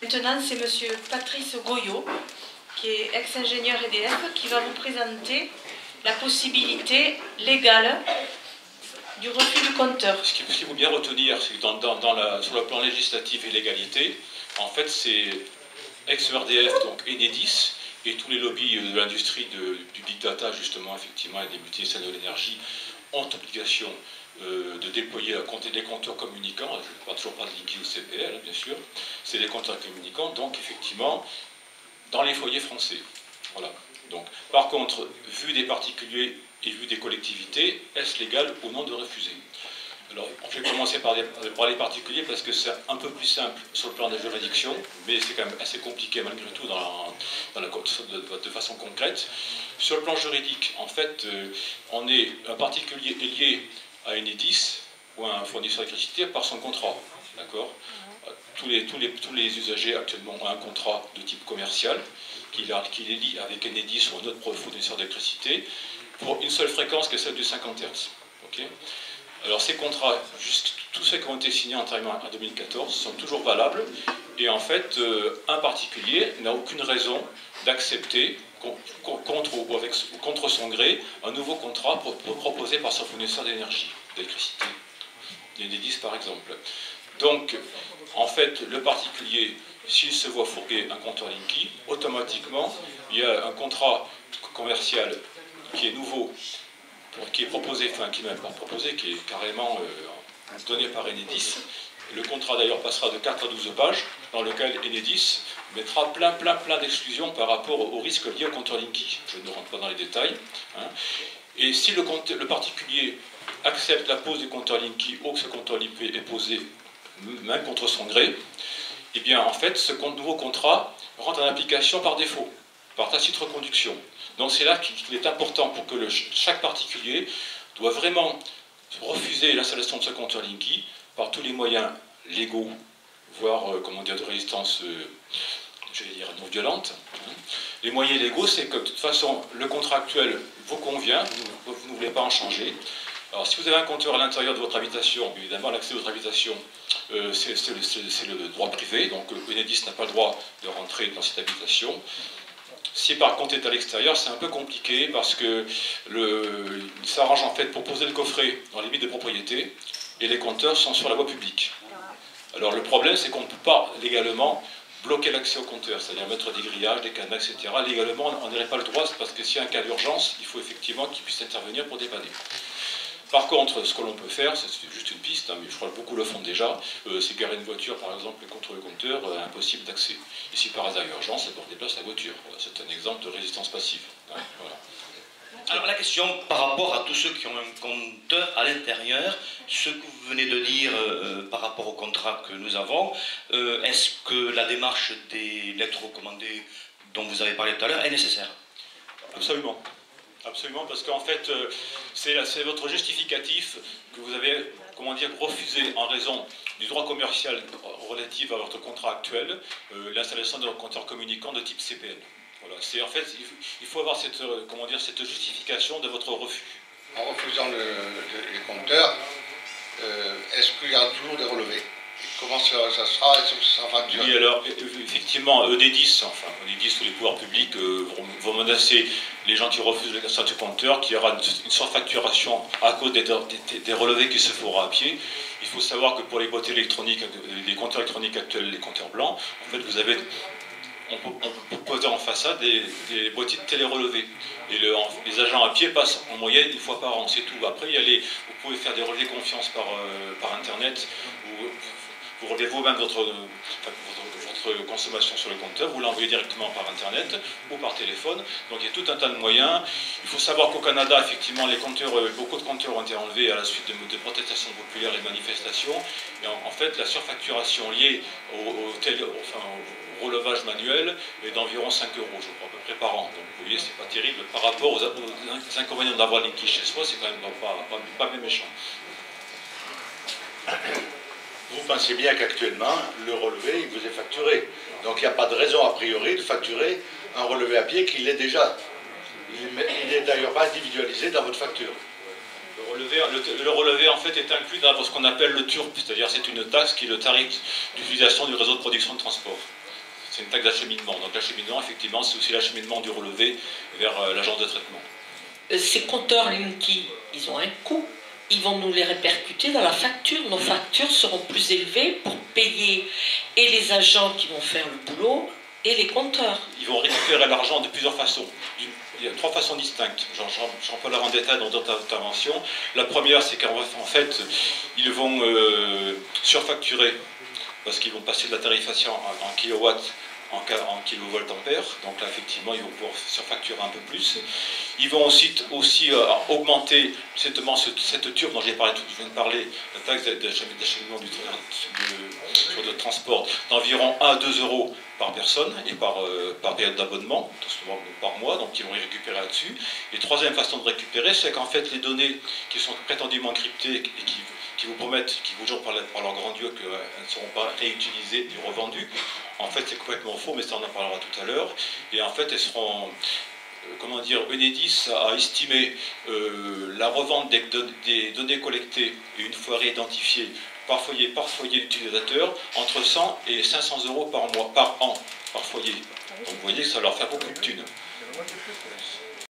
Maintenant, c'est Monsieur Patrice Goyot, qui est ex-ingénieur EDF, qui va vous présenter la possibilité légale du refus du compteur. Ce qu'il faut bien retenir, c'est que sur le plan législatif et légalité, en fait, c'est ex-EDF, donc Enedis, et tous les lobbies de l'industrie du big data, justement, effectivement, et des multinationales de l'énergie, ont obligation de déployer des compteurs communicants. Je ne parle toujours pas de Linky ou CPL, bien sûr. C'est des compteurs communicants, donc, effectivement, dans les foyers français. Voilà. Donc, par contre, vu des particuliers et vu des collectivités, est-ce légal ou non de refuser? Alors, je vais commencer par les particuliers parce que c'est un peu plus simple sur le plan des juridictions, mais c'est quand même assez compliqué malgré tout de façon concrète. Sur le plan juridique, en fait, un particulier est lié à Enedis ou à un fournisseur d'électricité par son contrat. D'accord ? Tous les usagers actuellement ont un contrat de type commercial qui les lie avec Enedis ou un autre fournisseur d'électricité pour une seule fréquence qui est celle du 50 Hz. Okay. Alors ces contrats, tous ceux qui ont été signés antérieurement en 2014, sont toujours valables et en fait, un particulier n'a aucune raison d'accepter contre son gré un nouveau contrat proposé par son fournisseur d'énergie, d'électricité, Enedis par exemple. Donc, en fait, le particulier, s'il se voit fourguer un compteur Linky, automatiquement, il y a un contrat commercial qui est nouveau, qui est proposé, enfin qui n'est même pas proposé, qui est carrément donné par Enedis. Le contrat d'ailleurs passera de 4 à 12 pages, dans lequel Enedis mettra plein d'exclusions par rapport aux risques liés au compteur Linky. Je ne rentre pas dans les détails. Hein. Et si le particulier accepte la pose du compteur Linky ou que ce compteur Linky est posé même contre son gré, eh bien en fait ce nouveau contrat rentre en application par défaut, par tacite reconduction. Donc c'est là qu'il est important pour que chaque particulier doit vraiment refuser l'installation de ce compteur Linky par tous les moyens légaux, voire de résistance non violente. Les moyens légaux, c'est que de toute façon le contrat actuel vous convient, vous ne voulez pas en changer. Alors si vous avez un compteur à l'intérieur de votre habitation, évidemment l'accès à votre habitation c'est le droit privé, donc Enedis n'a pas le droit de rentrer dans cette habitation. Si par contre est à l'extérieur, c'est un peu compliqué parce que il s'arrange en fait pour poser le coffret dans les limites de propriété et les compteurs sont sur la voie publique. Alors le problème c'est qu'on ne peut pas légalement bloquer l'accès aux compteurs, c'est-à-dire mettre des grillages, des cadenas, etc. Légalement on n'aurait pas le droit parce que s'il y a un cas d'urgence, il faut effectivement qu'il puisse intervenir pour dépanner. Par contre, ce que l'on peut faire, c'est juste une piste, hein, mais je crois que beaucoup le font déjà, c'est garer une voiture, par exemple, contre le compteur, impossible d'accès. Et si par hasard il y a urgence, on déplace la voiture. Voilà, c'est un exemple de résistance passive. Hein, voilà. Alors la question par rapport à tous ceux qui ont un compteur à l'intérieur, ce que vous venez de dire par rapport au contrat que nous avons, est-ce que la démarche des lettres recommandées dont vous avez parlé tout à l'heure est nécessaire? Absolument. Absolument, parce qu'en fait, c'est votre justificatif que vous avez, refusé en raison du droit commercial relatif à votre contrat actuel, l'installation d'un compteur communicant de type CPL. Voilà, en fait, il faut avoir cette justification de votre refus. En refusant les compteurs, est-ce qu'il y a toujours des relevés? Comment ça sera? Est-ce que ça sera facturé? Oui, alors, effectivement, Enedis ou les pouvoirs publics vont menacer les gens qui refusent l'installation du compteur, qu'il y aura une surfacturation à cause des relevés qui se fera à pied. Il faut savoir que pour les boîtiers électroniques, les compteurs électroniques actuels, les compteurs blancs, en fait, on peut poser en façade des boîtiers de télé-relevés. Et les agents à pied passent en moyenne une fois par an, c'est tout. Après, vous pouvez faire des relevés confiance par Internet, vous relevez vous-même votre consommation sur le compteur, vous l'envoyez directement par Internet ou par téléphone. Donc il y a tout un tas de moyens. Il faut savoir qu'au Canada, effectivement, beaucoup de compteurs ont été enlevés à la suite de protestations populaires et de manifestations. Et en fait, la surfacturation liée au relevage manuel est d'environ 5 €, je crois, à peu près par an. Donc vous voyez, c'est pas terrible. Par rapport aux inconvénients d'avoir Linky chez soi, c'est quand même pas bien méchant. Vous pensez bien qu'actuellement, le relevé, il vous est facturé. Donc il n'y a pas de raison a priori de facturer un relevé à pied qui l'est déjà. Il n'est d'ailleurs pas individualisé dans votre facture. Le relevé en fait est inclus dans ce qu'on appelle le TURP, c'est-à-dire c'est une taxe qui est le tarif d'utilisation du réseau de production de transport. C'est une taxe d'acheminement. Donc l'acheminement, effectivement, c'est aussi l'acheminement du relevé vers l'agence de traitement. Ces compteurs Linky, ils ont un coût. Ils vont nous les répercuter dans la facture. Nos factures seront plus élevées pour payer et les agents qui vont faire le boulot et les compteurs. Ils vont récupérer l'argent de plusieurs façons. Il y a 3 façons distinctes. J'en parlerai en détail dans d'autres interventions. La première, c'est qu'en fait, ils vont surfacturer parce qu'ils vont passer de la tarification en kilowatts en kilovoltampères. Donc là, effectivement, ils vont pouvoir surfacturer un peu plus. Ils vont aussi augmenter justement cette turbe dont je viens de parler, la taxe d'acheminement sur le transport, d'environ 1 à 2 euros par personne et par période d'abonnement, par mois, donc ils vont y récupérer là-dessus. Et troisième façon de récupérer, c'est qu'en fait les données qui sont prétendument encryptées et qui vous promettent, qui vous jurent par leur grand Dieu qu'elles ne seront pas réutilisées ni revendues, en fait c'est complètement faux, mais ça on en parlera tout à l'heure. Et en fait elles seront, comment dire, Enedis a estimé la revente des données collectées et une fois réidentifiées par foyer d'utilisateur entre 100 et 500 euros par mois, par an, par foyer. Donc vous voyez que ça leur fait beaucoup de thunes.